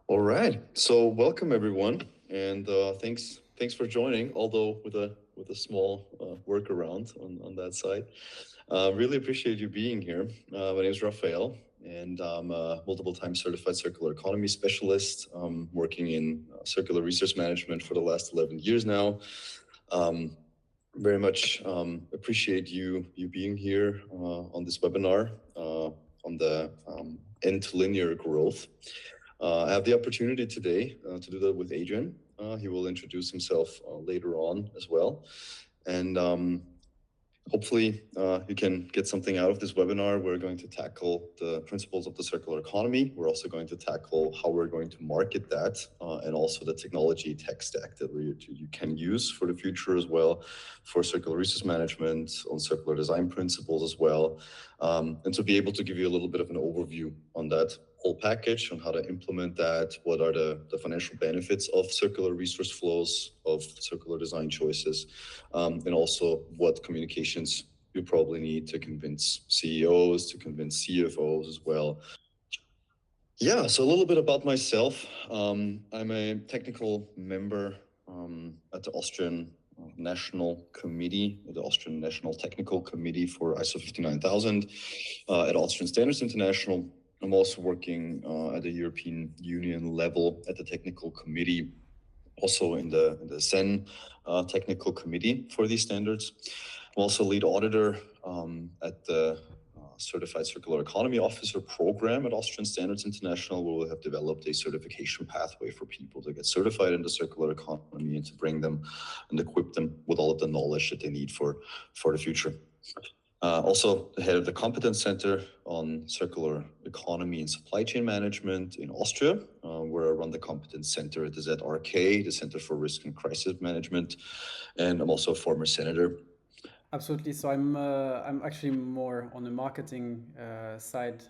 All right. So welcome everyone, and thanks for joining. Although with a small workaround on that side, really appreciate you being here. My name is Rafael, and I'm a multiple time certified circular economy specialist, working in circular resource management for the last 11 years now. Um, Very much appreciate you being here on this webinar on the end to linear growth. I have the opportunity today to do that with Adrien. He will introduce himself later on as well. And hopefully you can get something out of this webinar. We're going to tackle the principles of the circular economy. We're also going to tackle how we're going to market that and also the technology tech stack that you can use for the future as well, for circular resource management, on circular design principles as well. And to be able to give you a little bit of an overview on that whole package, on how to implement that, what are the financial benefits of circular resource flows, of circular design choices, and also what communications you probably need to convince CEOs, to convince CFOs as well. Yeah, so a little bit about myself. I'm a technical member at the Austrian National Committee, the Austrian National Technical Committee for ISO 59000 at Austrian Standards International. I'm also working at the European Union level at the technical committee, also in the SEN technical committee for these standards. I'm also lead auditor at the Certified Circular Economy Officer program at Austrian Standards International, where we have developed a certification pathway for people to get certified in the circular economy and to bring them and equip them with all of the knowledge that they need for the future. Also the head of the Competence Center on Circular Economy and Supply Chain Management in Austria, where I run the Competence Center at the ZRK, the Center for Risk and Crisis Management, and I'm also a former senator. Absolutely. So I'm actually more on the marketing side.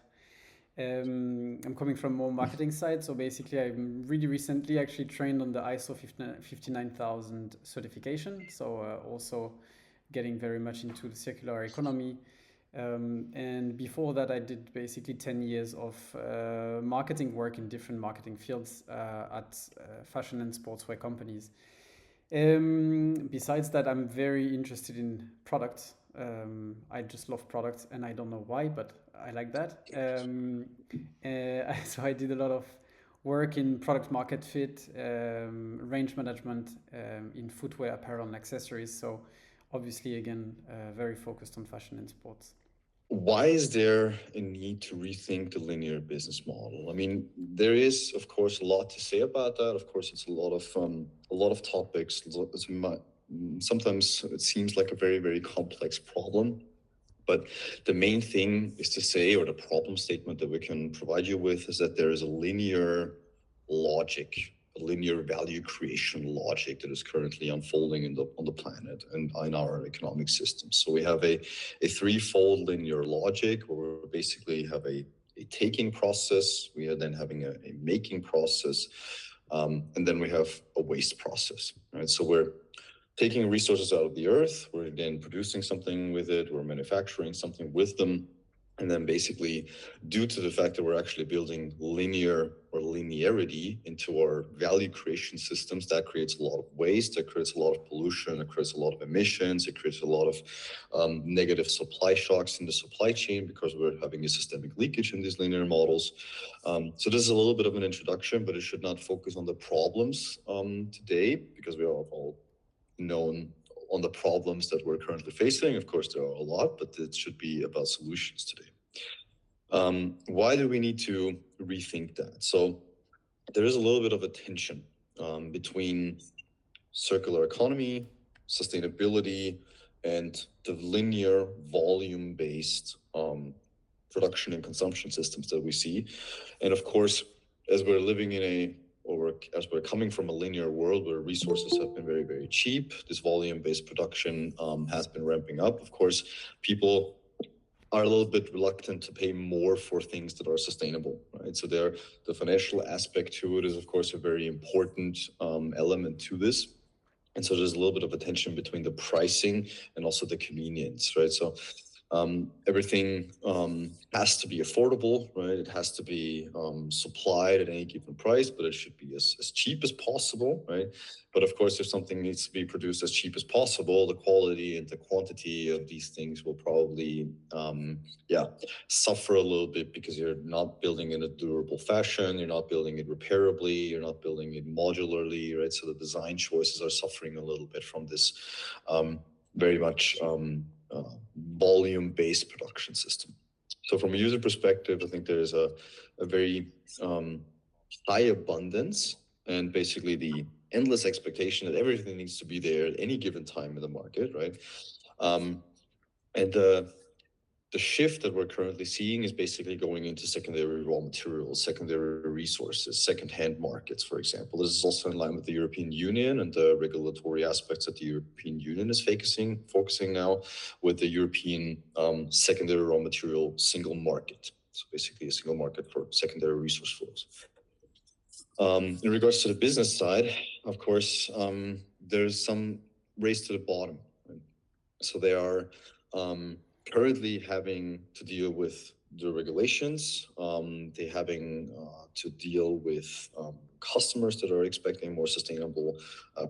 I'm coming from more marketing side. So basically, I'm really recently actually trained on the ISO 59000 certification. So also getting very much into the circular economy. And before that, I did basically 10 years of marketing work in different marketing fields at fashion and sportswear companies. Besides that, I'm very interested in products. I just love products, and I don't know why, but I like that. So I did a lot of work in product market fit, range management in footwear, apparel, and accessories. So obviously, again, very focused on fashion and sports. Why is there a need to rethink the linear business model? I mean, there is, of course, a lot to say about that. Of course, it's a lot of topics. Sometimes it seems like a very, very complex problem. But the main thing is to say, or the problem statement that we can provide you with, is that there is a linear logic, a linear value creation logic that is currently unfolding on the planet and in our economic system. So we have a threefold linear logic where we basically have a taking process, we are then having a making process, and then we have a waste process, right? So we're taking resources out of the earth, we're then producing something with it, we're manufacturing something with them. And then basically, due to the fact that we're actually building linear or linearity into our value creation systems, that creates a lot of waste, that creates a lot of pollution, it creates a lot of emissions, it creates a lot of negative supply shocks in the supply chain because we're having a systemic leakage in these linear models. So this is a little bit of an introduction, but it should not focus on the problems today, because we are all known on the problems that we're currently facing. Of course, there are a lot, but it should be about solutions today. Why do we need to rethink that? So there is a little bit of a tension between circular economy, sustainability, and the linear volume-based production and consumption systems that we see. And of course, as we're living in as we're coming from a linear world where resources have been very, very cheap, this volume-based production has been ramping up. Of course, people are a little bit reluctant to pay more for things that are sustainable, right? So the financial aspect to it is, of course, a very important element to this. And so there's a little bit of a tension between the pricing and also the convenience, right? So Everything has to be affordable, right? It has to be supplied at any given price, but it should be as cheap as possible, right? But of course, if something needs to be produced as cheap as possible, the quality and the quantity of these things will probably, suffer a little bit, because you're not building in a durable fashion, you're not building it repairably, you're not building it modularly, right? So the design choices are suffering a little bit from this very much volume-based production system. So from a user perspective, I think there is a very high abundance, and basically the endless expectation that everything needs to be there at any given time in the market, right? And the shift that we're currently seeing is basically going into secondary raw materials, secondary resources, second-hand markets, for example. This is also in line with the European Union and the regulatory aspects that the European Union is focusing now with the European secondary raw material single market. So basically a single market for secondary resource flows. In regards to the business side, of course, there's some race to the bottom. Right? So they are currently having to deal with the regulations. They're having to deal with customers that are expecting more sustainable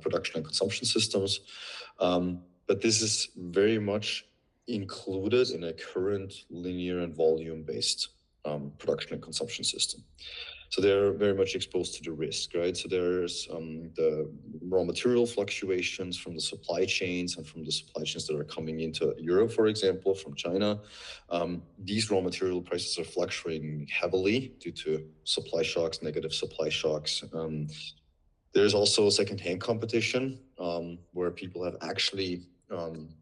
production and consumption systems. But this is very much included in a current linear and volume-based production and consumption system. So they're very much exposed to the risk, right? So there's the raw material fluctuations from the supply chains and from the supply chains that are coming into Europe, for example, from China. These raw material prices are fluctuating heavily due to supply shocks, negative supply shocks. There's also second-hand competition where people have actually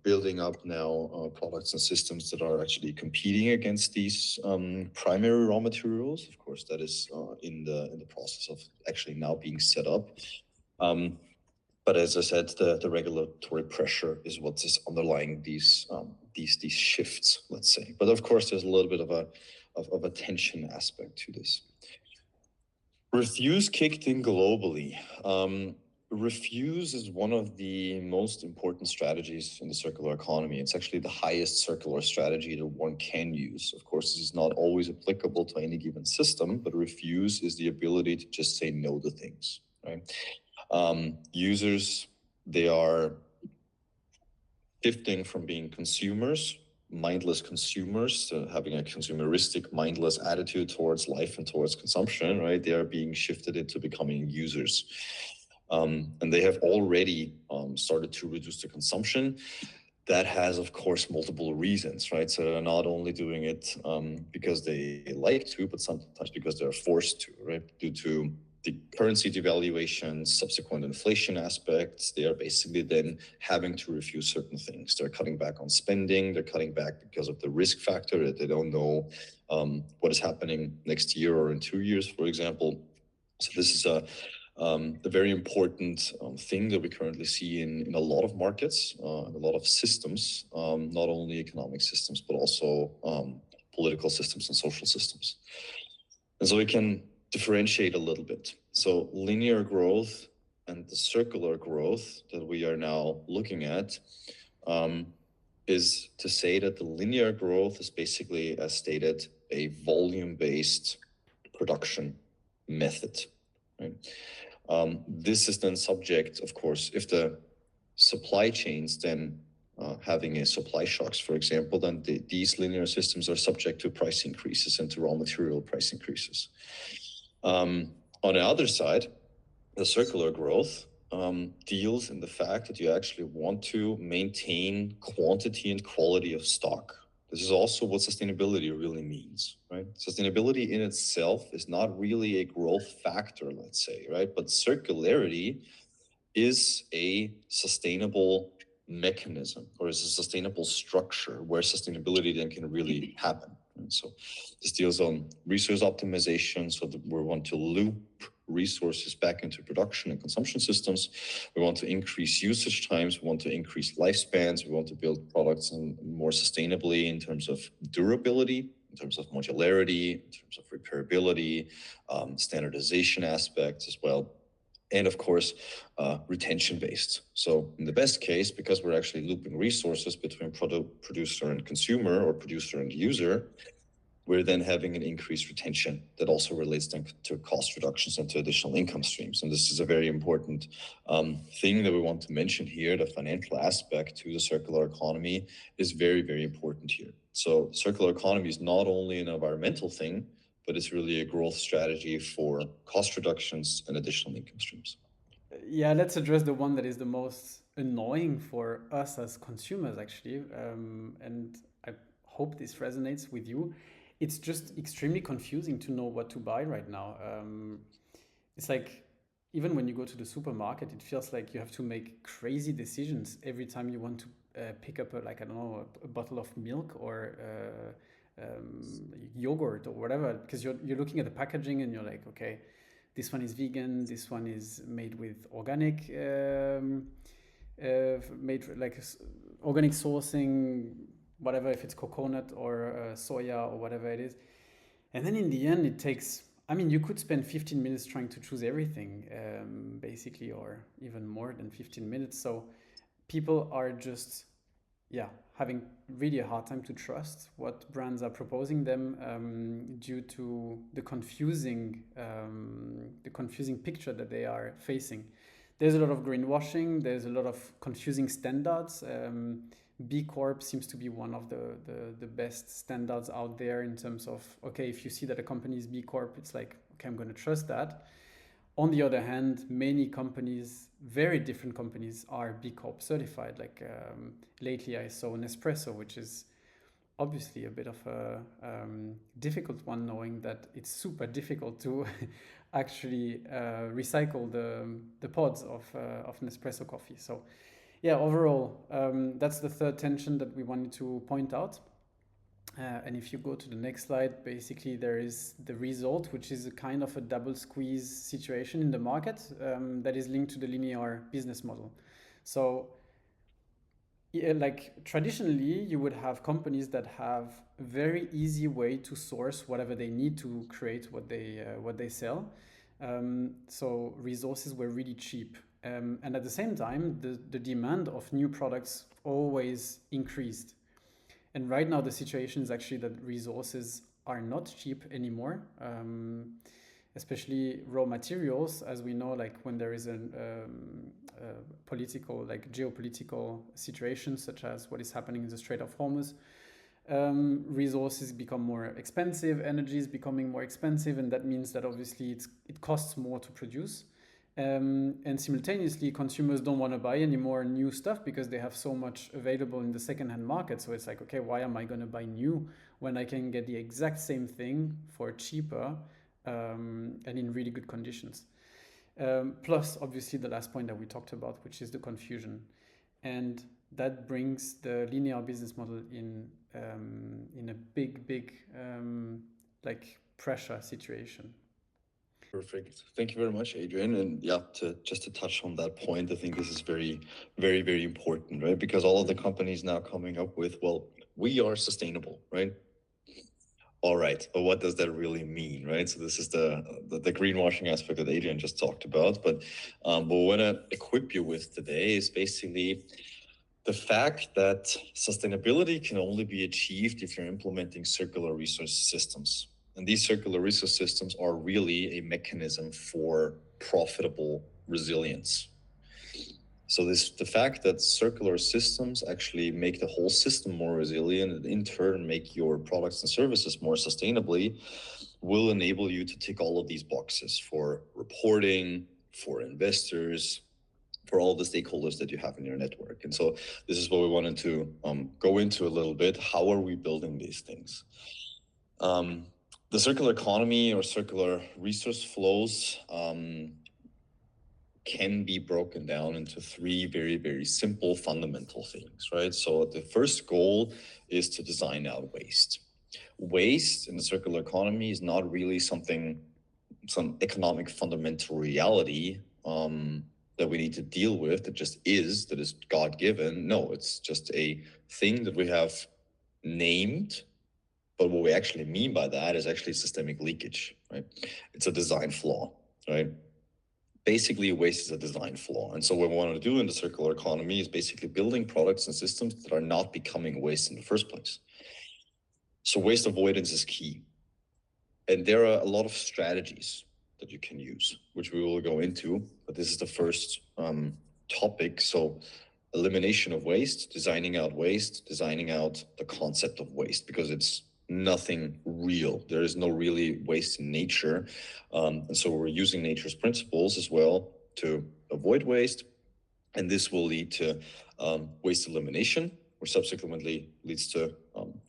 building up now products and systems that are actually competing against these primary raw materials. Of course, that is in the process of actually now being set up. But as I said, the regulatory pressure is what is underlying these shifts, let's say. But of course, there's a little bit of a tension aspect to this. Refuse kicked in globally. Refuse is one of the most important strategies in the circular economy. It's actually the highest circular strategy that one can use. Of course, this is not always applicable to any given system, but refuse is the ability to just say no to things, right? Users, they are shifting from being consumers, mindless consumers, to having a consumeristic, mindless attitude towards life and towards consumption, right? They are being shifted into becoming users. And they have already started to reduce the consumption. That has, of course, multiple reasons, right? So they're not only doing it because they like to, but sometimes because they're forced to, right? Due to the currency devaluation, subsequent inflation aspects, they are basically then having to refuse certain things. They're cutting back on spending. They're cutting back because of the risk factor that they don't know what is happening next year or in 2 years, for example. So this is a very important thing that we currently see in a lot of markets, and a lot of systems, not only economic systems, but also political systems and social systems. And so we can differentiate a little bit. So linear growth and the circular growth that we are now looking at is to say that the linear growth is basically, as stated, a volume-based production method, right? This is then subject, of course, if the supply chains then having a supply shocks, for example, then these linear systems are subject to price increases and to raw material price increases. On the other side, the circular growth deals in the fact that you actually want to maintain quantity and quality of stock. This is also what sustainability really means, right? Sustainability in itself is not really a growth factor, let's say, right? But circularity is a sustainable mechanism, or is a sustainable structure where sustainability then can really happen. And so this deals on resource optimization, so that we want to loop resources back into production and consumption systems. We want to increase usage times. We want to increase lifespans. We want to build products more sustainably in terms of durability, in terms of modularity, in terms of repairability, standardization aspects as well. and of course, retention based. So in the best case, because we're actually looping resources between producer and consumer, or producer and user, we're then having an increased retention that also relates then to cost reductions and to additional income streams. And this is a very important thing that we want to mention here. The financial aspect to the circular economy is very, very important here. So circular economy is not only an environmental thing, but it's really a growth strategy for cost reductions and additional income streams. Yeah, let's address the one that is the most annoying for us as consumers, actually. And I hope this resonates with you. It's just extremely confusing to know what to buy right now. It's like even when you go to the supermarket, it feels like you have to make crazy decisions every time you want to pick up like I don't know a bottle of milk or yogurt or whatever, because you're looking at the packaging and you're like, okay, this one is vegan, this one is made with organic, made like organic sourcing, whatever, if it's coconut or soya or whatever it is. And then in the end, it takes, I mean, you could spend 15 minutes trying to choose everything, basically, or even more than 15 minutes. So people are just, yeah, having really a hard time to trust what brands are proposing them due to the confusing picture that they are facing. There's a lot of greenwashing. There's a lot of confusing standards. B Corp seems to be one of the best standards out there in terms of, okay, if you see that a company is B Corp, it's like, okay, I'm going to trust that. On the other hand, many companies, very different companies, are B Corp certified. Like lately, I saw Nespresso, which is obviously a bit of a difficult one, knowing that it's super difficult to actually recycle the pods of Nespresso coffee. So yeah, overall, that's the third tension that we wanted to point out. And if you go to the next slide, basically there is the result, which is a kind of a double squeeze situation in the market that is linked to the linear business model. So, yeah, like traditionally, you would have companies that have a very easy way to source whatever they need to create what they sell. So resources were really cheap. And at the same time, the demand of new products always increased. And right now, the situation is actually that resources are not cheap anymore, especially raw materials. As we know, like when there is a political, like geopolitical situation, such as what is happening in the Strait of Hormuz, resources become more expensive, energy is becoming more expensive, and that means that obviously it costs more to produce. And simultaneously, consumers don't want to buy any more new stuff because they have so much available in the secondhand market. So it's like, okay, why am I going to buy new when I can get the exact same thing for cheaper and in really good conditions? Plus, obviously, the last point that we talked about, which is the confusion. And that brings the linear business model in a big like pressure situation. Perfect. Thank you very much, Adrien. And yeah, to touch on that point, I think this is very, very, very important, right? Because all of the companies now coming up with, well, we are sustainable, right? All right, but what does that really mean, right? So this is the greenwashing aspect that Adrien just talked about. But what we want to equip you with today is basically the fact that sustainability can only be achieved if you're implementing circular resource systems. And these circular resource systems are really a mechanism for profitable resilience. So the fact that circular systems actually make the whole system more resilient and in turn make your products and services more sustainably will enable you to tick all of these boxes for reporting, for investors, for all the stakeholders that you have in your network. And so this is what we wanted to go into a little bit. How are we building these things? The circular economy or circular resource flows can be broken down into three very, very simple fundamental things, right? So the first goal is to design out waste. Waste in the circular economy is not really some economic fundamental reality that we need to deal with that is God-given. No, it's just a thing that we have named, but what we actually mean by that is actually systemic leakage, right? It's a design flaw, right? basically waste is a design flaw. And so what we want to do in the circular economy is basically building products and systems that are not becoming waste in the first place. So waste avoidance is key. And there are a lot of strategies that you can use, which we will go into, but this is the first topic. So elimination of waste, designing out the concept of waste, because it's nothing real. There is no really waste in nature. And so we're using nature's principles as well to avoid waste. And this will lead to waste elimination, which subsequently leads to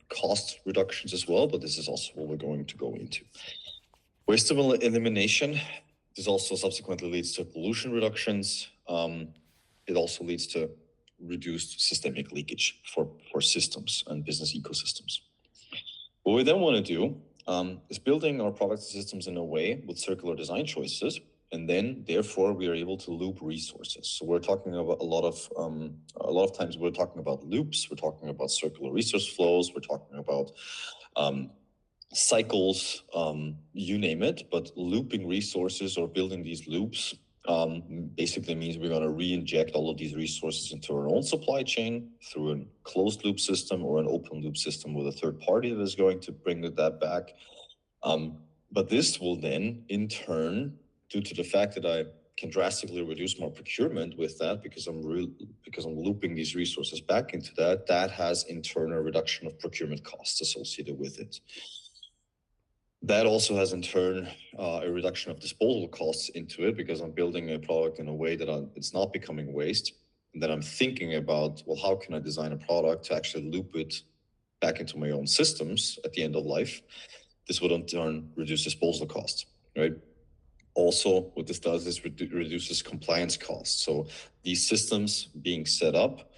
cost reductions as well. But this is also what we're going to go into. Waste elimination, this also subsequently leads to pollution reductions. It also leads to reduced systemic leakage for systems and business ecosystems. What we then want to do is building our products and systems in a way with circular design choices, and then therefore we are able to loop resources. So we're talking about a lot of times we're talking about loops, we're talking about circular resource flows, we're talking about cycles, you name it, but looping resources or building these loops basically means we're going to re-inject all of these resources into our own supply chain through a closed loop system or an open loop system with a third party that is going to bring that back. But this will then, in turn, due to the fact that I can drastically reduce my procurement with that because I'm looping these resources back into that has in turn a reduction of procurement costs associated with it. That also has in turn a reduction of disposal costs into it because I'm building a product in a way that it's not becoming waste. And then I'm thinking about, well, how can I design a product to actually loop it back into my own systems at the end of life? This would in turn reduce disposal costs, right? Also, what this does is reduces compliance costs. So these systems being set up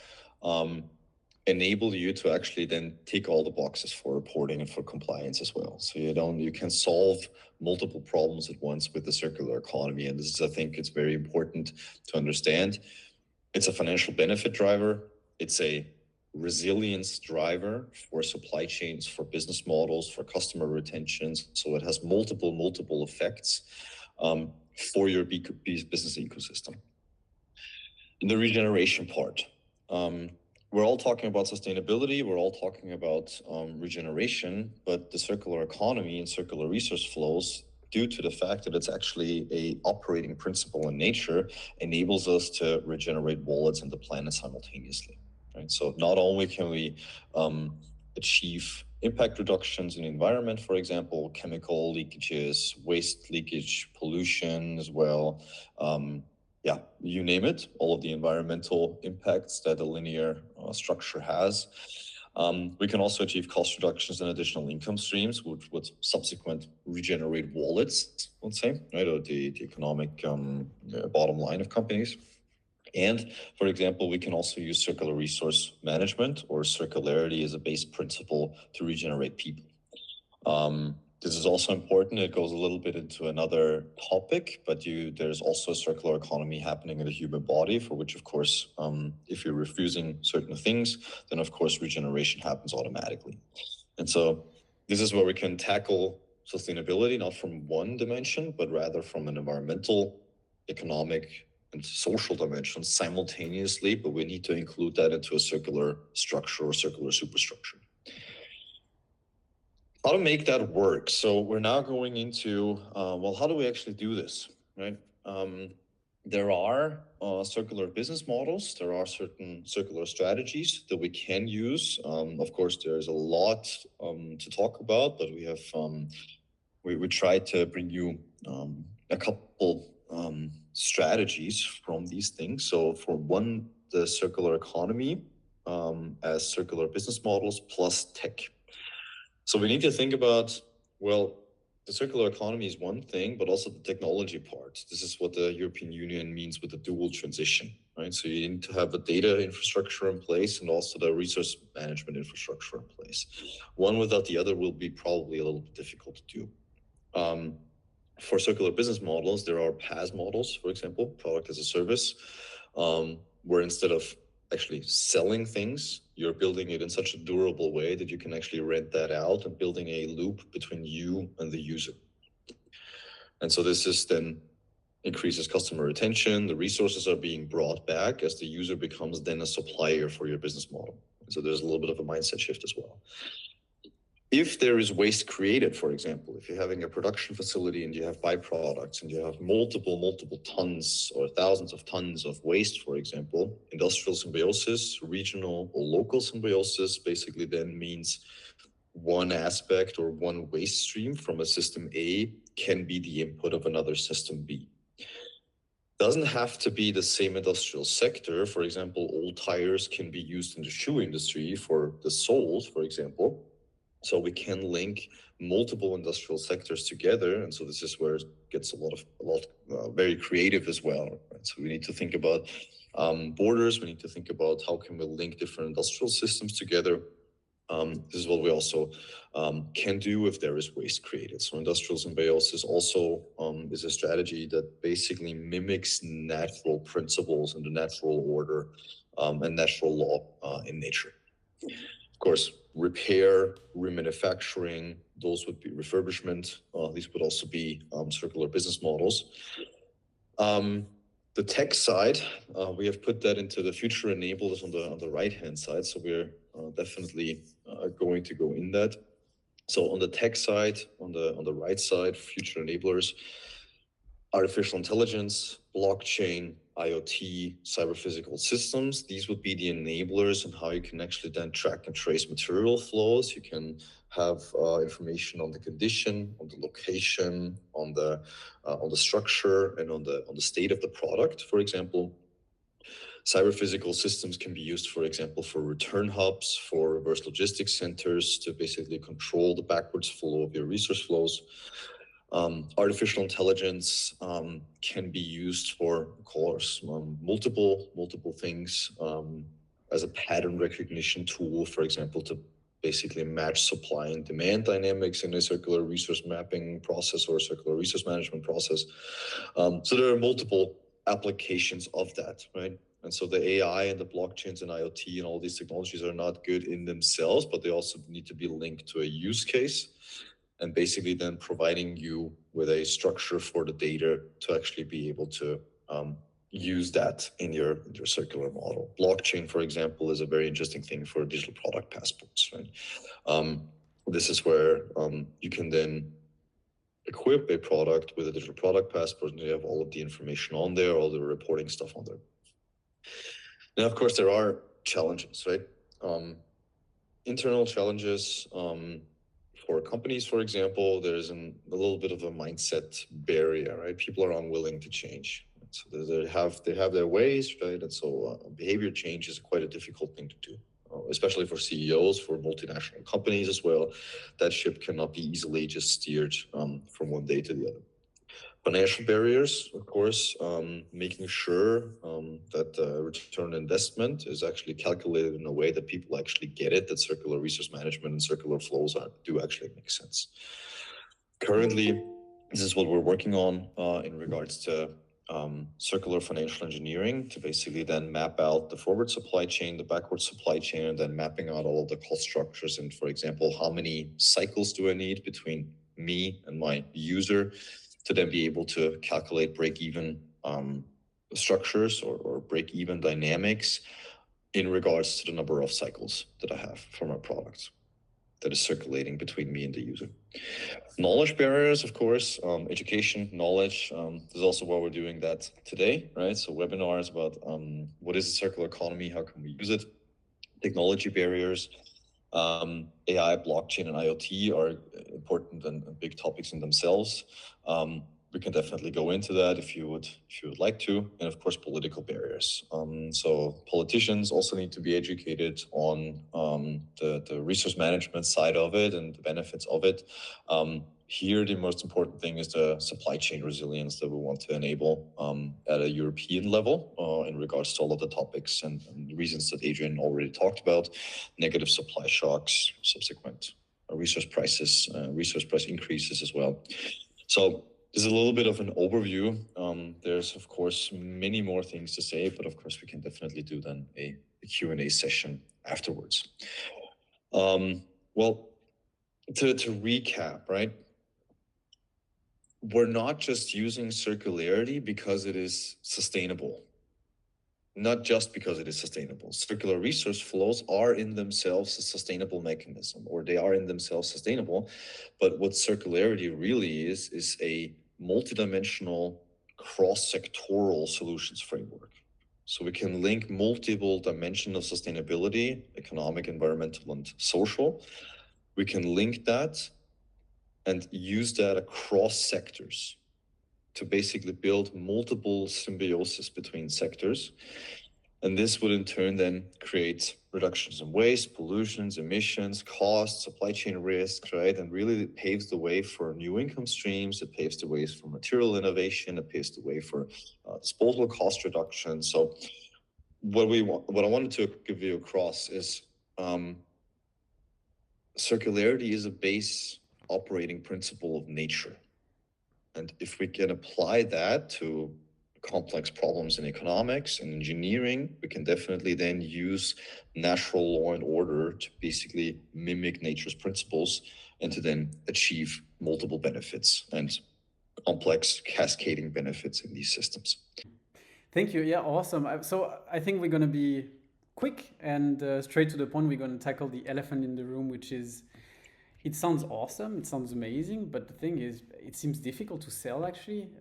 enable you to actually then tick all the boxes for reporting and for compliance as well. So you can solve multiple problems at once with the circular economy. And this is, I think it's very important to understand. It's a financial benefit driver. It's a resilience driver for supply chains, for business models, for customer retentions. So it has multiple effects for your business ecosystem. In the regeneration part, we're all talking about sustainability, we're all talking about regeneration, but the circular economy and circular resource flows, due to the fact that it's actually a operating principle in nature, enables us to regenerate wallets and the planet simultaneously, right? So not only can we achieve impact reductions in the environment, for example, chemical leakages, waste leakage, pollution as well, yeah, you name it, all of the environmental impacts that a linear structure has. We can also achieve cost reductions and additional income streams, which would subsequent regenerate wallets, let's say, right, or the economic bottom line of companies. And for example, we can also use circular resource management or circularity as a base principle to regenerate people. This is also important. It goes a little bit into another topic, but there's also a circular economy happening in the human body, for which, of course, if you're refusing certain things, then of course regeneration happens automatically. And so this is where we can tackle sustainability, not from one dimension, but rather from an environmental, economic, and social dimension simultaneously, but we need to include that into a circular structure or circular superstructure. How to make that work? So we're now going into, well, how do we actually do this, right? There are circular business models. There are certain circular strategies that we can use. Of course, there's a lot to talk about, but we have we tried to bring you a couple strategies from these things. So for one, the circular economy as circular business models plus tech. So we need to think about, well, the circular economy is one thing, but also the technology part. This is what the European Union means with the dual transition, right? So you need to have the data infrastructure in place and also the resource management infrastructure in place. One without the other will be probably a little bit difficult to do. For circular business models, there are PaaS models, for example, product as a service, where instead of actually selling things, you're building it in such a durable way that you can actually rent that out and building a loop between you and the user. And so this is then increases customer retention. The resources are being brought back as the user becomes then a supplier for your business model. So there's a little bit of a mindset shift as well. If there is waste created, for example, if you're having a production facility and you have byproducts and you have multiple tons or thousands of tons of waste, for example, industrial symbiosis, regional or local symbiosis basically then means one aspect or one waste stream from a system A can be the input of another system B. Doesn't have to be the same industrial sector. For example, old tires can be used in the shoe industry for the soles, for example. So we can link multiple industrial sectors together, and so this is where it gets a lot very creative as well. Right? So we need to think about borders. We need to think about how can we link different industrial systems together. This is what we also can do if there is waste created. So industrial symbiosis also is a strategy that basically mimics natural principles and the natural order and natural law in nature. Of course, repair, remanufacturing, those would be refurbishment. These would also be circular business models. The tech side, we have put that into the future enablers on the right-hand side. So we're definitely going to go in that. So on the tech side, on the right side, future enablers, artificial intelligence, blockchain, IoT, cyber physical systems. These would be the enablers and how you can actually then track and trace material flows. You can have information on the condition, on the location, on the structure, and on the state of the product. For example, cyber physical systems can be used, for example, for return hubs, for reverse logistics centers to basically control the backwards flow of your resource flows. Artificial intelligence can be used for, of course, multiple things as a pattern recognition tool, for example, to basically match supply and demand dynamics in a circular resource mapping process or a circular resource management process. So there are multiple applications of that, right? And so the AI and the blockchains and IoT and all these technologies are not good in themselves, but they also need to be linked to a use case and basically then providing you with a structure for the data to actually be able to use that in your circular model. Blockchain, for example, is a very interesting thing for digital product passports, right? This is where you can then equip a product with a digital product passport and you have all of the information on there, all the reporting stuff on there. Now, of course, there are challenges, right? Internal challenges for companies, for example, there's a little bit of a mindset barrier, right? People are unwilling to change. So they have their ways, right? And so behavior change is quite a difficult thing to do, especially for CEOs, for multinational companies as well. That ship cannot be easily just steered from one day to the other. Financial barriers, of course, making sure that the return on investment is actually calculated in a way that people actually get it, that circular resource management and circular flows do actually make sense. Currently, this is what we're working on in regards to circular financial engineering to basically then map out the forward supply chain, the backward supply chain, and then mapping out all of the cost structures. And for example, how many cycles do I need between me and my user to then be able to calculate break-even structures or break-even dynamics in regards to the number of cycles that I have for my products that is circulating between me and the user. Knowledge barriers, of course, education, knowledge. This is also why we're doing that today, right? So webinars about what is a circular economy, how can we use it, technology barriers. AI, blockchain, and IoT are important and big topics in themselves. We can definitely go into that if you would like to, and of course, political barriers. So politicians also need to be educated on the resource management side of it and the benefits of it. Here, the most important thing is the supply chain resilience that we want to enable at a European level in regards to all of the topics and the reasons that Adrien already talked about, negative supply shocks, subsequent resource prices, resource price increases as well. So this is a little bit of an overview. There's, of course, many more things to say, but of course, we can definitely do then a Q&A session afterwards. Well, to recap, right? we're not just using circularity because it is sustainable. Not just because it is sustainable. Circular resource flows are in themselves a sustainable mechanism, or they are in themselves sustainable. But what circularity really is a multidimensional, cross-sectoral solutions framework. So we can link multiple dimensions of sustainability, economic, environmental, and social. We can link that and use that across sectors to basically build multiple symbiosis between sectors. And this would in turn then create reductions in waste, pollutions, emissions, costs, supply chain risks, right? And really it paves the way for new income streams. It paves the way for material innovation. It paves the way for disposal cost reduction. So what I wanted to give you across is circularity is a base operating principle of nature. And if we can apply that to complex problems in economics and engineering, we can definitely then use natural law and order to basically mimic nature's principles and to then achieve multiple benefits and complex cascading benefits in these systems. Thank you. Yeah, awesome. So I think we're going to be quick and straight to the point. We're going to tackle the elephant in the room, which is it sounds awesome, it sounds amazing, but the thing is, it seems difficult to sell actually.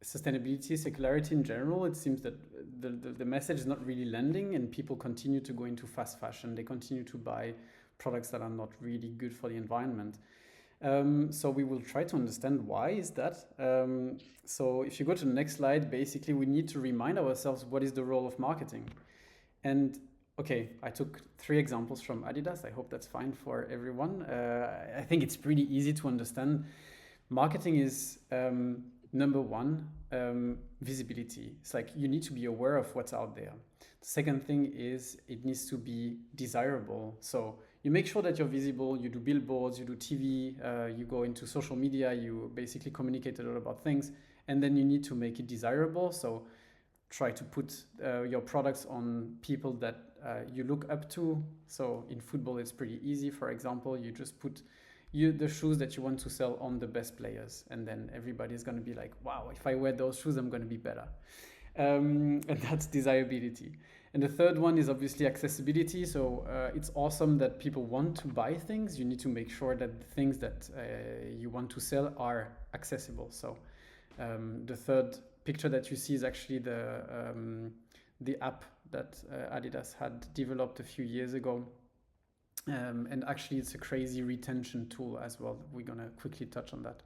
Sustainability, circularity in general, it seems that the message is not really landing, and people continue to go into fast fashion. They continue to buy products that are not really good for the environment. So we will try to understand why is that. So if you go to the next slide, basically we need to remind ourselves what is the role of marketing. And okay, I took 3 examples from Adidas. I hope that's fine for everyone. I think it's pretty easy to understand. Marketing is number one, visibility. It's like you need to be aware of what's out there. The second thing is it needs to be desirable. So you make sure that you're visible, you do billboards, you do TV, you go into social media, you basically communicate a lot about things, and then you need to make it desirable. So try to put your products on people that you look up to. So in football, it's pretty easy. For example, you just put the shoes that you want to sell on the best players, and then everybody's going to be like, wow, if I wear those shoes, I'm going to be better. And that's desirability. And the third one is obviously accessibility. So it's awesome that people want to buy things. You need to make sure that the things that you want to sell are accessible. So the third picture that you see is actually the app that Adidas had developed a few years ago. And actually, it's a crazy retention tool as well. We're going to quickly touch on that.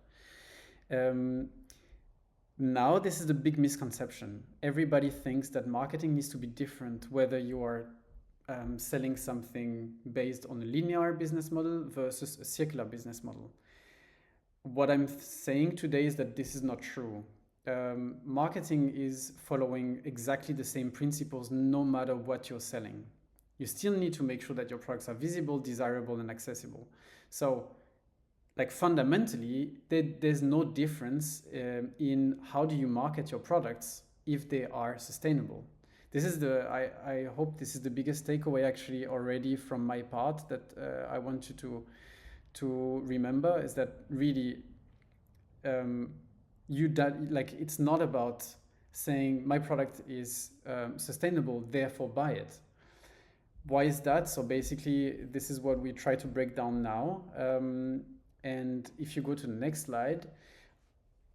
Now, this is the big misconception. Everybody thinks that marketing needs to be different, whether you are selling something based on a linear business model versus a circular business model. What I'm saying today is that this is not true. Marketing is following exactly the same principles no matter what you're selling. You still need to make sure that your products are visible, desirable, and accessible. So, like fundamentally, there's no difference in how do you market your products if they are sustainable. This is I hope this is the biggest takeaway actually already from my part that I want you to remember is that really it's not about saying my product is sustainable, therefore buy it. Why is that? So basically, this is what we try to break down now. And if you go to the next slide,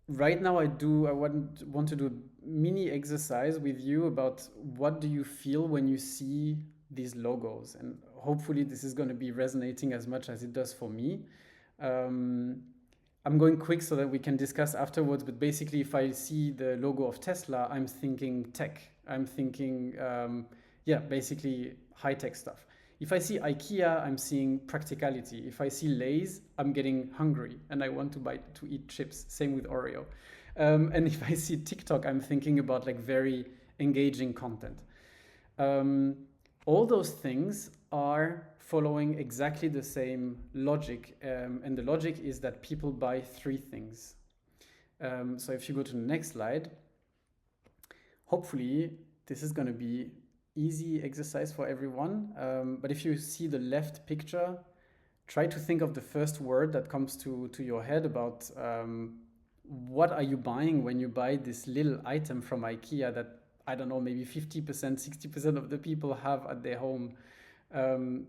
right now I want to do a mini exercise with you about what do you feel when you see these logos, and hopefully this is going to be resonating as much as it does for me. I'm going quick so that we can discuss afterwards, but basically if I see the logo of Tesla, I'm thinking tech. I'm thinking, basically high-tech stuff. If I see IKEA, I'm seeing practicality. If I see Lay's, I'm getting hungry and I want to eat chips. Same with Oreo. And if I see TikTok, I'm thinking about like very engaging content. All those things are following exactly the same logic. And the logic is that people buy 3 things. So if you go to the next slide, hopefully this is going to be easy exercise for everyone. But if you see the left picture, try to think of the first word that comes to your head about what are you buying when you buy this little item from IKEA that, I don't know, maybe 50%, 60% of the people have at their home? Um,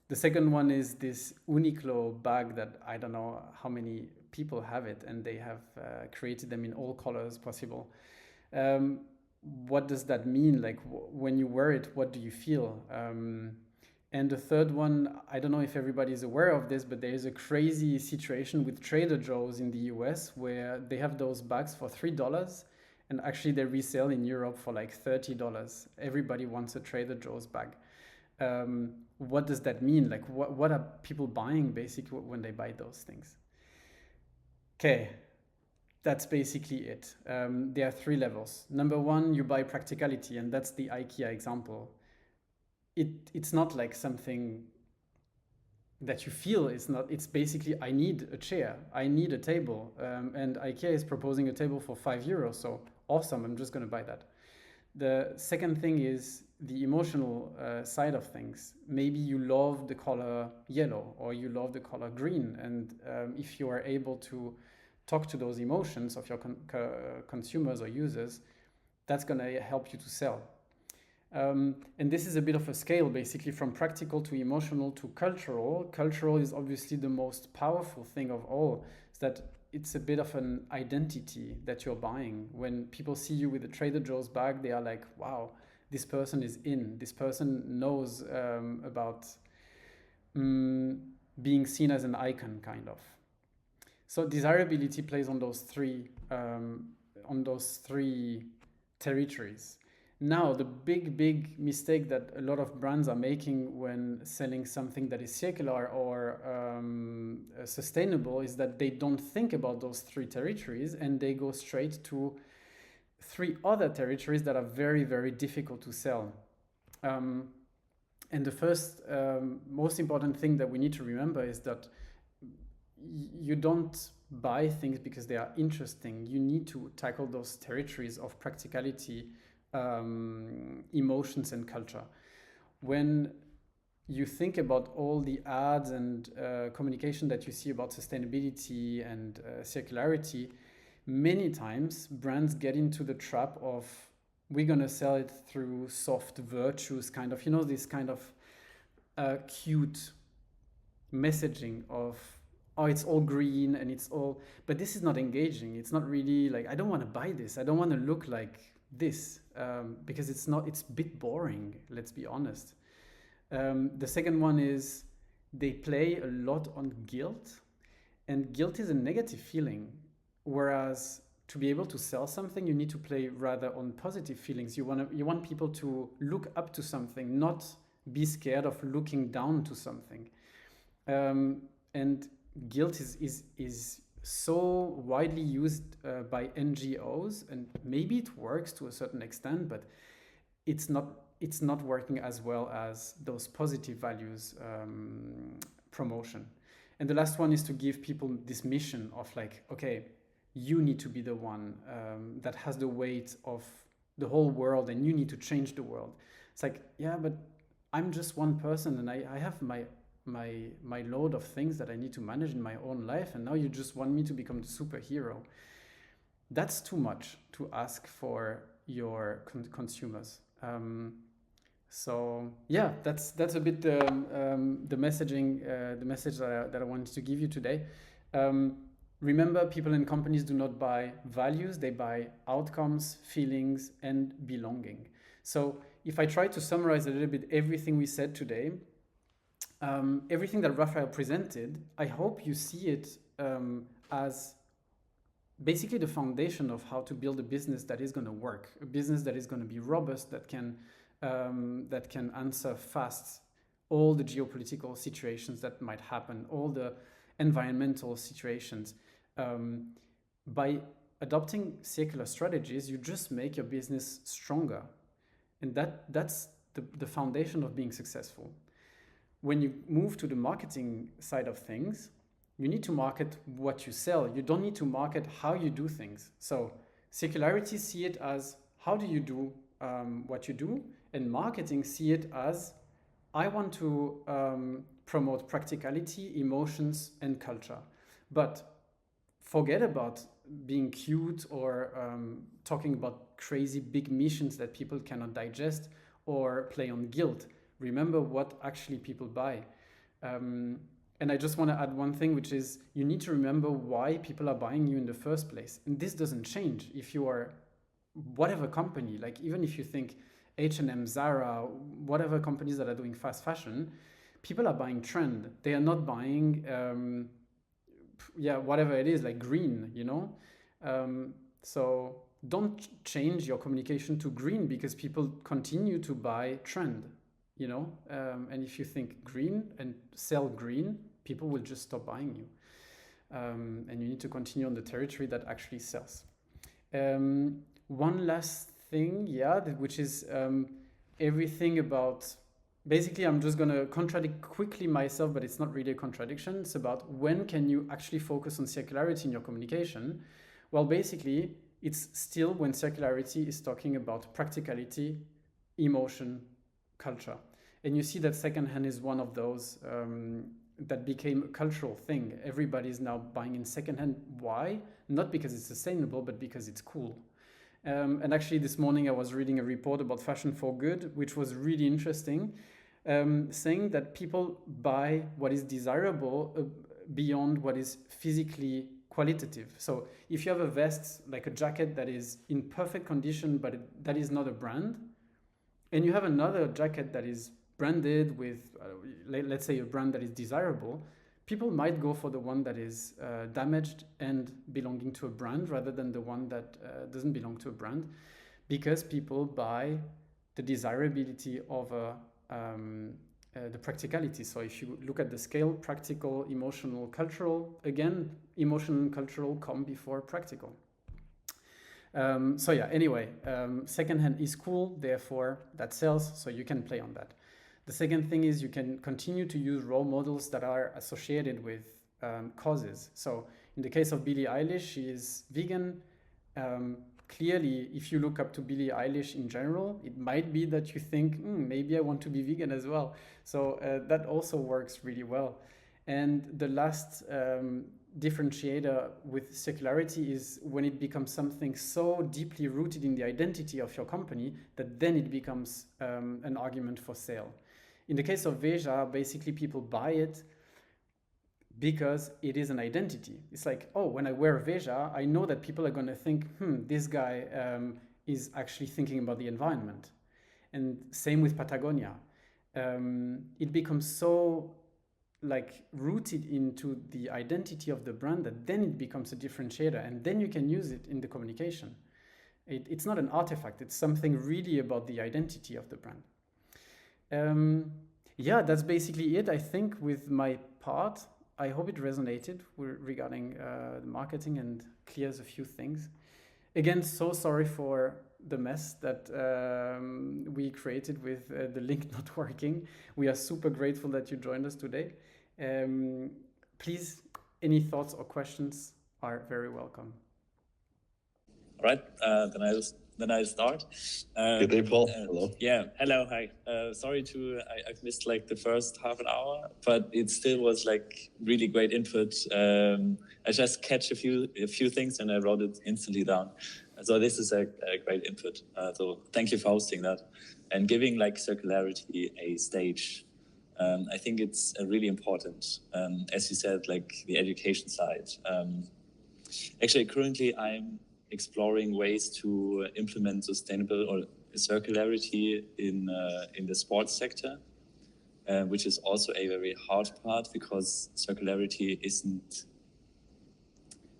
the second one is this Uniqlo bag that I don't know how many people have it, and they have created them in all colors possible. Um, what does that mean? Like when you wear it, what do you feel? And the third one, I don't know if everybody is aware of this, but there is a crazy situation with Trader Joe's in the US where they have those bags for $3, and actually they resell in Europe for like $30. Everybody wants a Trader Joe's bag. What does that mean? Like, what are people buying basically when they buy those things? Okay, that's basically it. There are three levels. Number one, you buy practicality, and that's the IKEA example. It's not like something that you feel. It's basically, I need a chair, I need a table, and IKEA is proposing a table for €5, so awesome, I'm just going to buy that. The second thing is the emotional side of things. Maybe you love the color yellow or you love the color green, and if you are able to talk to those emotions of your consumers or users, that's going to help you to sell. And this is a bit of a scale, basically, from practical to emotional to cultural. Cultural is obviously the most powerful thing of all, is that it's a bit of an identity that you're buying. When people see you with a Trader Joe's bag, they are like, wow, this person is in. This person knows about being seen as an icon, kind of. So desirability plays on those three territories. Now, the big mistake that a lot of brands are making when selling something that is circular or sustainable is that they don't think about those three territories, and they go straight to three other territories that are very, very difficult to sell. And the first, most important thing that we need to remember is that you don't buy things because they are interesting. You need to tackle those territories of practicality, emotions, and culture. When you think about all the ads and communication that you see about sustainability and circularity, many times brands get into the trap of, we're going to sell it through soft virtues, kind of, this kind of cute messaging of, oh, it's all green and it's all, but this is not engaging. It's not really like, I don't want to buy this. I don't want to look like this, because it's a bit boring, let's be honest. The second one is they play a lot on guilt, and guilt is a negative feeling, whereas to be able to sell something, you need to play rather on positive feelings. You want people to look up to something, not be scared of looking down to something. And guilt is so widely used by NGOs, and maybe it works to a certain extent, but it's not working as well as those positive values promotion. And the last one is to give people this mission of like, okay, you need to be the one that has the weight of the whole world, and you need to change the world. It's like, yeah, but I'm just one person, and I have my load of things that I need to manage in my own life, and now you just want me to become the superhero. That's too much to ask for your consumers. So yeah, that's a bit the messaging, the message that I wanted to give you today. Remember, people and companies do not buy values; they buy outcomes, feelings, and belonging. So if I try to summarize a little bit everything we said today, everything that Raphael presented, I hope you see it as basically the foundation of how to build a business that is going to work, a business that is going to be robust, that can answer fast all the geopolitical situations that might happen, all the environmental situations. By adopting circular strategies, you just make your business stronger, and that's the foundation of being successful. When you move to the marketing side of things, you need to market what you sell. You don't need to market how you do things. So circularity, see it as how do you do what you do, and marketing, see it as I want to promote practicality, emotions, and culture. But forget about being cute or talking about crazy big missions that people cannot digest or play on guilt. Remember what actually people buy. And I just want to add one thing, which is you need to remember why people are buying you in the first place. And this doesn't change if you are whatever company, like even if you think H&M, Zara, whatever companies that are doing fast fashion, people are buying trend. They are not buying, whatever it is, like green, you know? So don't change your communication to green because people continue to buy trend, you know? And if you think green and sell green, people will just stop buying you. And you need to continue on the territory that actually sells. One last thing, which is everything about, basically I'm just going to contradict quickly myself, but it's not really a contradiction. It's about when can you actually focus on circularity in your communication? Well, basically it's still when circularity is talking about practicality, emotion, culture. And you see that secondhand is one of those that became a cultural thing. Everybody's now buying in secondhand. Why? Not because it's sustainable, but because it's cool. And actually this morning I was reading a report about fashion for good, which was really interesting, saying that people buy what is desirable beyond what is physically qualitative. So if you have a vest, like a jacket that is in perfect condition, but that is not a brand, and you have another jacket that is branded with, let's say, a brand that is desirable, people might go for the one that is damaged and belonging to a brand rather than the one that doesn't belong to a brand, because people buy the desirability over the practicality. So if you look at the scale, practical, emotional, cultural, again, emotional and cultural come before practical. Anyway, secondhand is cool, therefore that sells, so you can play on that. The second thing is you can continue to use role models that are associated with causes. So in the case of Billie Eilish, she is vegan. Clearly, if you look up to Billie Eilish in general, it might be that you think, maybe I want to be vegan as well. So that also works really well. And the last differentiator with circularity is when it becomes something so deeply rooted in the identity of your company that then it becomes an argument for sale. In the case of Veja, basically people buy it because it is an identity. It's like, oh, when I wear Veja, I know that people are going to think, this guy is actually thinking about the environment. And same with Patagonia. It becomes so rooted into the identity of the brand that then it becomes a differentiator, and then you can use it in the communication. It's not an artifact, it's something really about the identity of the brand. That's basically it, I think, with my part. I hope it resonated regarding the marketing and clears a few things. Again, so sorry for the mess that we created with the link not working. We are super grateful that you joined us today. Please, any thoughts or questions are very welcome. All right, then I'll start. Good day, Paul. Hello. Hello, hi. Sorry I've missed the first half an hour, but it still was really great input. I just catch a few things and I wrote it instantly down. So this is a great input. So thank you for hosting that and giving circularity a stage. I think it's really important. As you said, the education side. Actually, currently I'm exploring ways to implement sustainable or circularity in the sports sector, which is also a very hard part because circularity isn't,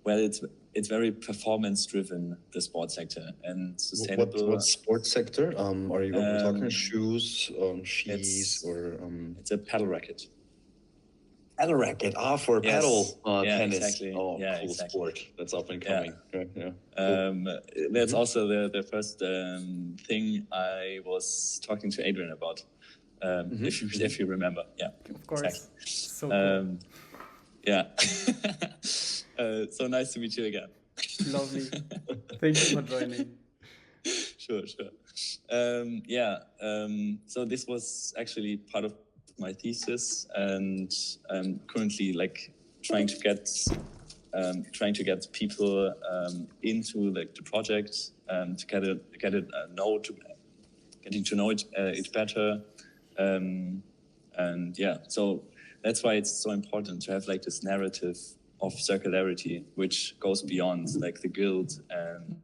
well, it's very performance driven, the sports sector, and sustainable. What sports sector? Are you talking shoes, skis, or it's a paddle racket. Paddle racket, for paddle tennis. Exactly. Oh, yeah, cool exactly. sport. That's up and coming. Yeah. Cool. That's also the first thing I was talking to Adrien about. If you remember, Of course. Exactly. So cool. So nice to meet you again. Lovely. Thank you for joining. Sure. So this was actually part of my thesis, and I'm currently trying to get trying to get people into like the project to getting to know it better, and yeah, so that's why it's so important to have like this narrative of circularity, which goes beyond like the guild and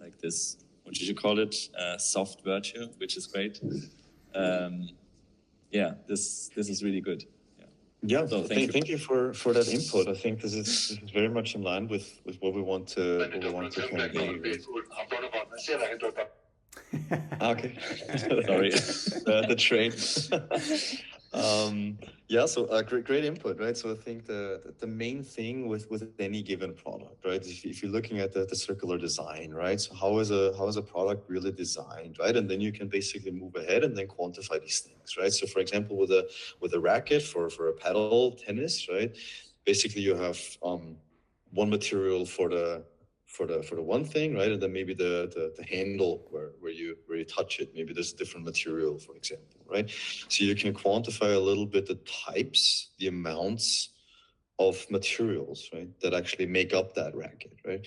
like this, what did you call it, soft virtue, which is great. Yeah, this is really good. Yeah, so thank you for that input. I think this is very much in line with what we want to kind of do. Okay, sorry, the train. Yeah, so great input, right? So I think the main thing with any given product, right? If you're looking at the circular design, right? So how is a product really designed, right? And then you can basically move ahead and then quantify these things, right? So for example, with a racket for a paddle tennis, right? Basically you have one material for the one thing, right? And then maybe the handle where you touch it, maybe there's a different material, for example, right? So you can quantify a little bit the types, the amounts of materials, right, that actually make up that racket, right?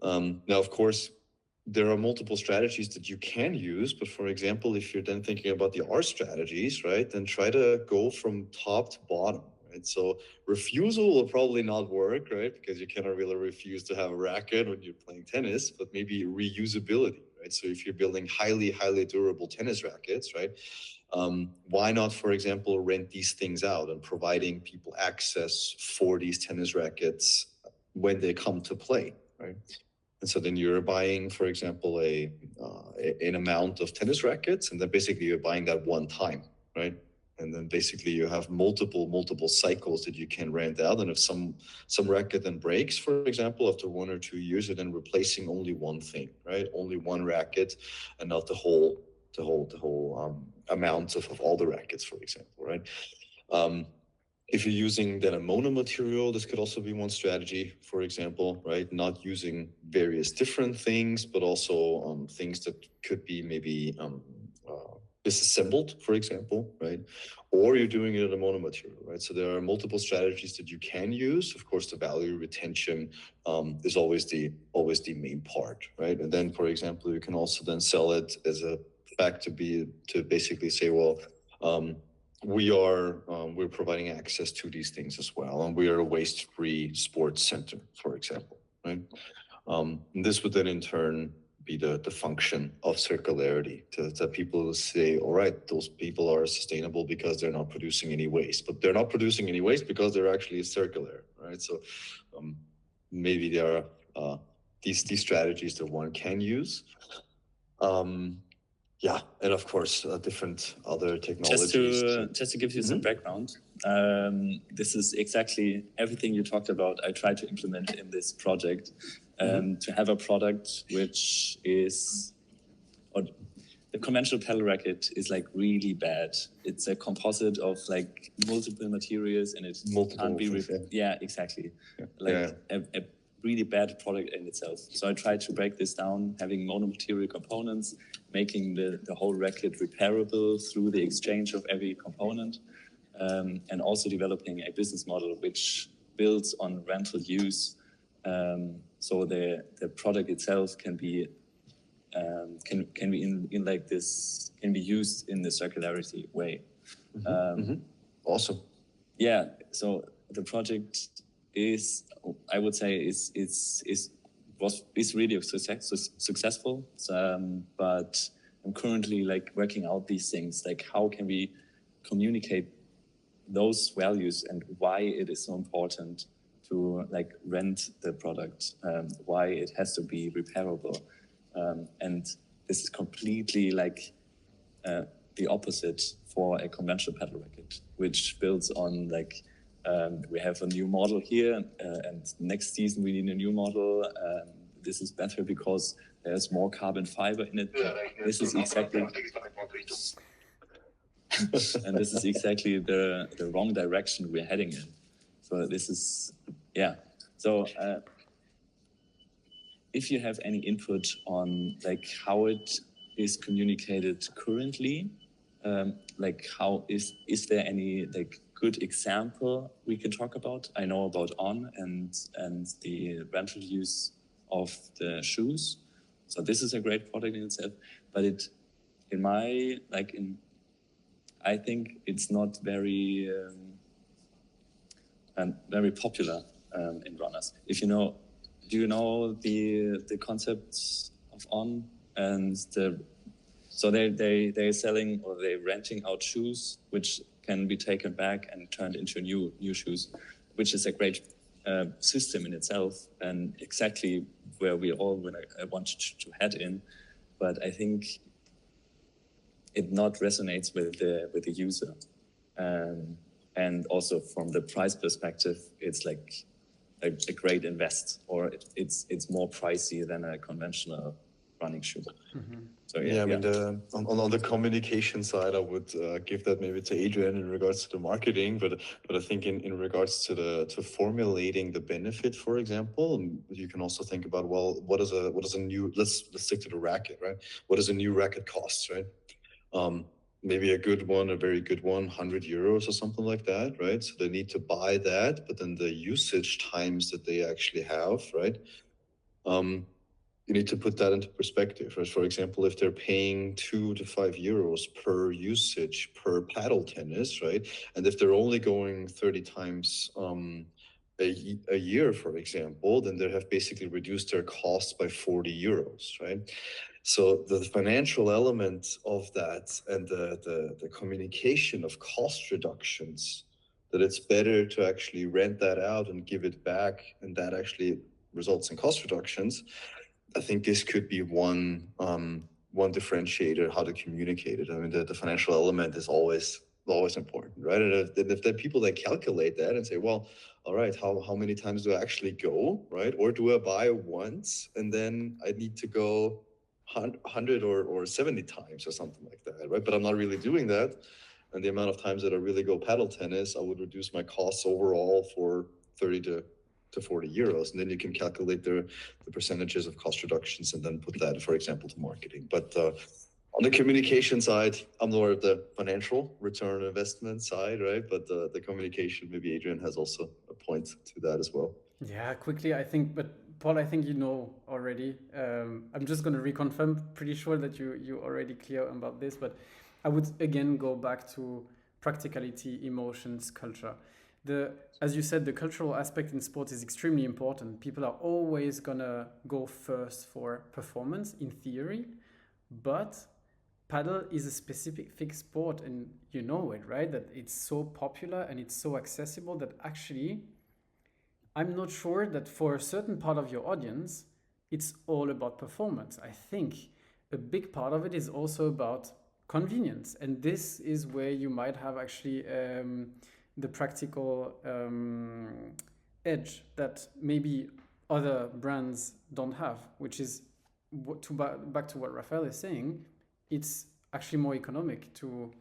Now, of course, there are multiple strategies that you can use, but for example, if you're then thinking about the R strategies, right, then try to go from top to bottom. Right? So refusal will probably not work, right? Because you cannot really refuse to have a racket when you're playing tennis, but maybe reusability, right? So if you're building highly durable tennis rackets, right? Why not, for example, rent these things out and providing people access for these tennis rackets when they come to play, right? And so then you're buying, for example, an amount of tennis rackets, and then basically you're buying that one time, right? And then basically you have multiple cycles that you can rent out. And if some racket then breaks, for example, after 1 or 2 years, you're then replacing only one thing, right? Only one racket, and not the whole amount of all the rackets, for example, right? If you're using then a mono material, this could also be one strategy, for example, right? Not using various different things, but also things that could be maybe disassembled, for example, right? Or you're doing it in a mono material, right? So there are multiple strategies that you can use. Of course, the value retention is always the main part, right? And then, for example, you can also then sell it as a fact to basically say, well, we're providing access to these things as well, and we are a waste-free sports center, for example, right? This would then in turn be the function of circularity, to people say, all right, those people are sustainable because they're not producing any waste, but they're not producing any waste because they're actually circular, right? So maybe there are these strategies that one can use. Yeah, and of course, different other technologies. Just to give you some background, this is exactly everything you talked about. I tried to implement in this project to have a product which is, or the conventional paddle racket is like really bad. It's a composite of like multiple materials, and it can't be. Yeah, exactly. Yeah. Like a really bad product in itself. So I tried to break this down, having monomaterial components, making the whole racket repairable through the exchange of every component, and also developing a business model which builds on rental use. So the product itself can be in like this, can be used in the circularity way. Awesome. Yeah. So the project is, I would say, is really successful. But I'm currently like working out these things, like how can we communicate those values and why it is so important to like rent the product, why it has to be repairable, and this is completely like the opposite for a conventional paddle racket, which builds on like. We have a new model here, and next season we need a new model. This is better because there's more carbon fiber in it. This is exactly, and this is exactly the wrong direction we're heading in. So this is, yeah. So if you have any input on like how it is communicated currently, like how is there any like good example we can talk about. I know about On and the rental use of the shoes. So this is a great product in itself, but I think it's not very very popular in runners. Do you know the concepts of On and so they're selling or they're renting out shoes which can be taken back and turned into new shoes, which is a great system in itself and exactly where we all want to head in. But I think it not resonates with the user, and also from the price perspective, it's like a great invest, or it's more pricey than a conventional running shoe. Mm-hmm. So I mean, on the communication side, I would give that maybe to Adrien in regards to the marketing, but I think in regards to formulating the benefit, for example, you can also think about, well, what is a new, let's stick to the racket, right? What does a new racket cost, right? Maybe a good one, a very good one, 100 euros or something like that, right? So they need to buy that, but then the usage times that they actually have, right? You need to put that into perspective. Right? For example, if they're paying 2 to 5 euros per usage per paddle tennis, right? And if they're only going 30 times a year, for example, then they have basically reduced their costs by 40 euros, right? So the financial element of that and the communication of cost reductions, that it's better to actually rent that out and give it back, and that actually results in cost reductions. I think this could be one differentiator, how to communicate it. I mean, the financial element is always important, right? And if there are people that calculate that and say, well, all right, how many times do I actually go, right? Or do I buy once and then I need to go 100 or 70 times or something like that, right? But I'm not really doing that. And the amount of times that I really go paddle tennis, I would reduce my costs overall for 30 to 40 euros. And then you can calculate the percentages of cost reductions and then put that, for example, to marketing. But on the communication side, I'm more of the financial return on investment side, right? But the communication, maybe Adrien has also a point to that as well. Yeah, quickly, I think, but Paul, I think you know already. I'm just going to reconfirm, pretty sure that you already clear about this, but I would again go back to practicality, emotions, culture. As you said, the cultural aspect in sports is extremely important. People are always going to go first for performance in theory, but paddle is a specific sport, and you know it, right? That it's so popular and it's so accessible that actually I'm not sure that for a certain part of your audience, it's all about performance. I think a big part of it is also about convenience. And this is where you might have actually the practical edge that maybe other brands don't have, which is, back to what Raphael is saying, it's actually more economic to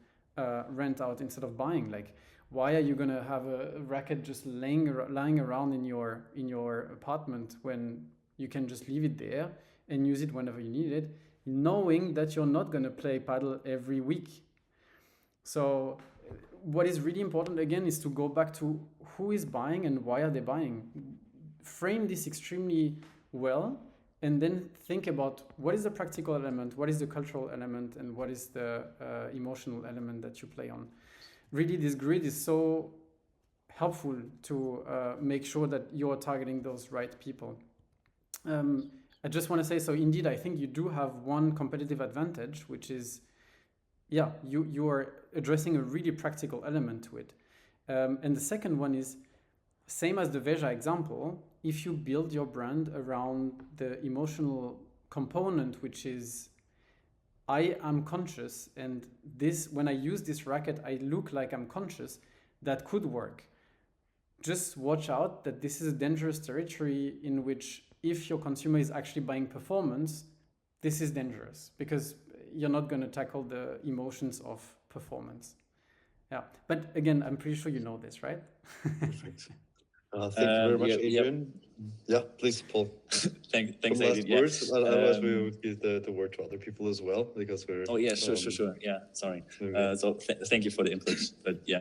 rent out instead of buying. Like, why are you gonna have a racket just lying around in your apartment when you can just leave it there and use it whenever you need it, knowing that you're not gonna play paddle every week? So what is really important again is to go back to who is buying and why are they buying. Frame this extremely well, and then think about what is the practical element, what is the cultural element, and what is the emotional element that you play on. Really, this grid is so helpful to make sure that you're targeting those right people. I just want to say, so indeed, I think you do have one competitive advantage, which is, yeah, you are addressing a really practical element to it. And the second one is, same as the Veja example, if you build your brand around the emotional component, which is, I am conscious, and this, when I use this racket, I look like I'm conscious, that could work. Just watch out that this is a dangerous territory in which if your consumer is actually buying performance, this is dangerous because you're not going to tackle the emotions of performance. Yeah, but again, I'm pretty sure you know this, right? Perfect. Thank you very much, Adrien. Yeah, please, Paul. Thanks, last Adrien. words. Otherwise, we would give the word to other people as well, because we're. Oh yeah, sure. Yeah, sorry. So thank you for the input. But yeah,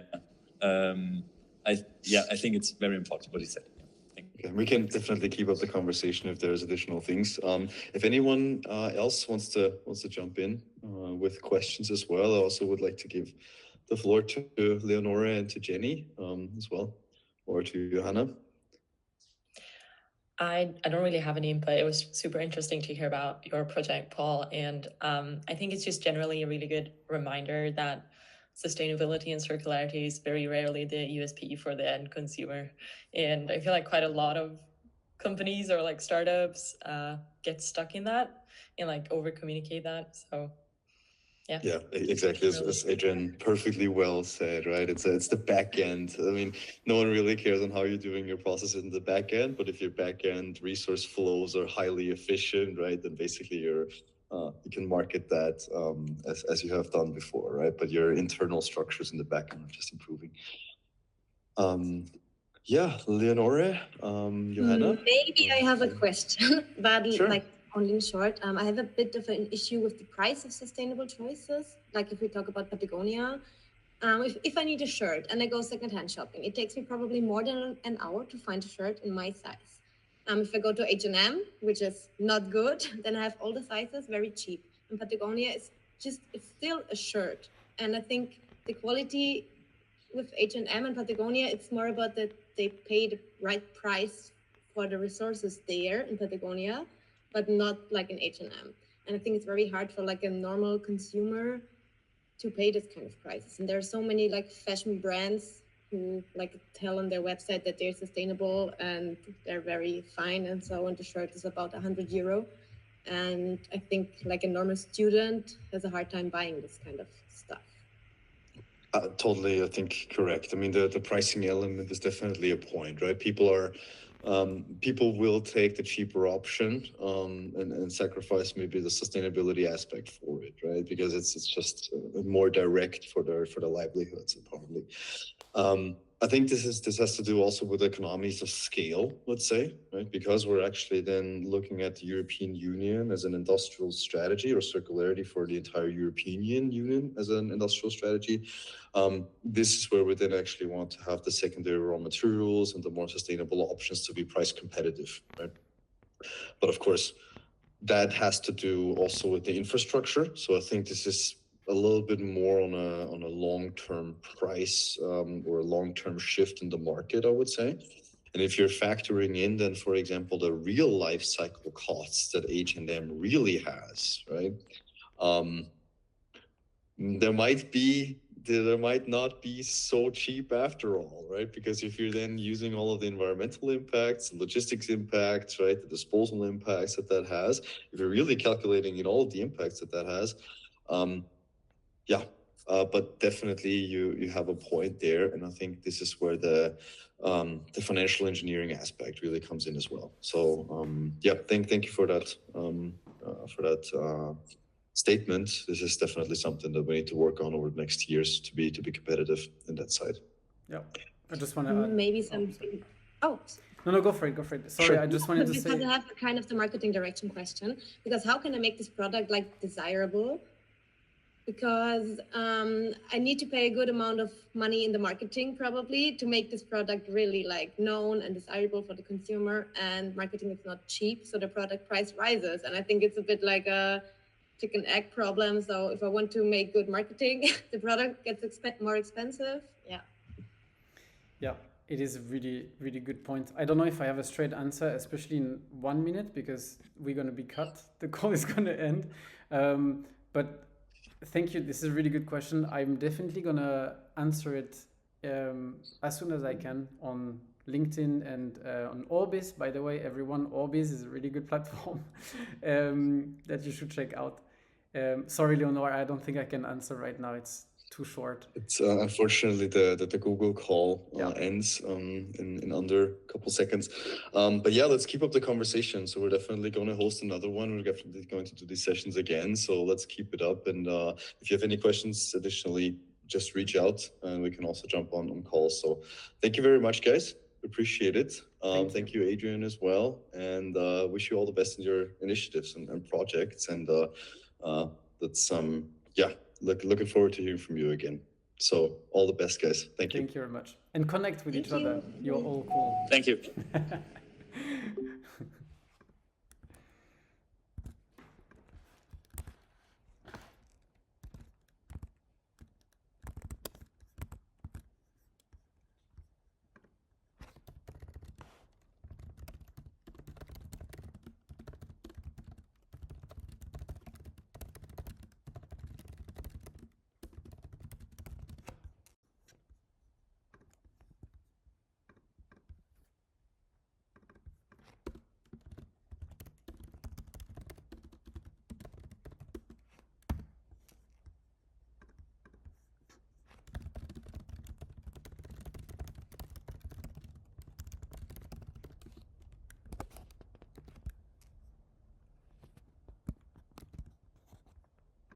I think it's very important what he said. Okay, we can definitely keep up the conversation if there's additional things. If anyone else wants to jump in with questions as well, I also would like to give the floor to Leonora and to Jenny as well, or to Johanna. I don't really have any input. It was super interesting to hear about your project, Paul. And I think it's just generally a really good reminder that sustainability and circularity is very rarely the USP for the end consumer. And I feel like quite a lot of companies or like startups get stuck in that and like over communicate that. So yeah, exactly. As Adrien perfectly well said, right? It's the back end. I mean, no one really cares on how you're doing your process in the back end, but if your back end resource flows are highly efficient, right, then basically you can market that as you have done before, right? But your internal structures in the back end are just improving. Yeah, Leonore, Johanna. Maybe I have a question, but Sure. like only in short. I have a bit of an issue with the price of sustainable choices. Like if we talk about Patagonia, if I need a shirt and I go secondhand shopping, it takes me probably more than an hour to find a shirt in my size. If I go to H&M, which is not good, then I have all the sizes very cheap. And Patagonia is it's still a shirt. And I think the quality with H&M and Patagonia, it's more about that they pay the right price for the resources there in Patagonia, but not like in H&M. And I think it's very hard for like a normal consumer to pay this kind of prices. And there are so many like fashion brands who like tell on their website that they're sustainable and they're very fine and so on. The shirt is about €100. And I think like a normal student has a hard time buying this kind of stuff. Totally, I think correct. I mean, the pricing element is definitely a point, right? People will take the cheaper option and sacrifice maybe the sustainability aspect for it, right? Because it's just more direct for the livelihoods, probably. I think this has to do also with economies of scale, let's say, right? Because we're actually then looking at the European Union as an industrial strategy, or circularity for the entire European Union as an industrial strategy. This is where we then actually want to have the secondary raw materials and the more sustainable options to be price competitive, right? But of course, that has to do also with the infrastructure. So I think this is a little bit more on a long-term price or a long-term shift in the market, I would say. And if you're factoring in then, for example, the real life cycle costs that H&M really has, right? There might not be so cheap after all, right? Because if you're then using all of the environmental impacts, logistics impacts, right, the disposal impacts that has, if you're really calculating in all of the impacts that has, but definitely you have a point there, and I think this is where the financial engineering aspect really comes in as well. So thank you for that statement. This is definitely something that we need to work on over the next years to be competitive in that side. Yeah, I just want to add maybe something. No, go for it. Sorry, sure. I just wanted to say. Because I have kind of the marketing direction question. Because how can I make this product like desirable? Because I need to pay a good amount of money in the marketing probably to make this product really like known and desirable for the consumer. And marketing is not cheap, so the product price rises. And I think it's a bit like a chicken egg problem. So if I want to make good marketing, the product gets more expensive. Yeah, it is a really, really good point. I don't know if I have a straight answer, especially in 1 minute, because we're going to be cut. The call is going to end. But thank you. This is a really good question. I'm definitely going to answer it as soon as I can on LinkedIn and on Orbis. By the way, everyone, Orbis is a really good platform that you should check out. Sorry, Leonore, I don't think I can answer right now. It's too short. It's unfortunately the Google call ends in under a couple seconds. But yeah, let's keep up the conversation. So we're definitely going to host another one. We're definitely going to do these sessions again. So let's keep it up. And if you have any questions additionally, just reach out and we can also jump on calls. So thank you very much, guys. Appreciate it. Thank you, Adrien, as well. And wish you all the best in your initiatives and projects. And that's looking forward to hearing from you again. So all the best, guys. Thank you. Thank you very much. And connect with Thank each other. you. You're all cool. Thank you.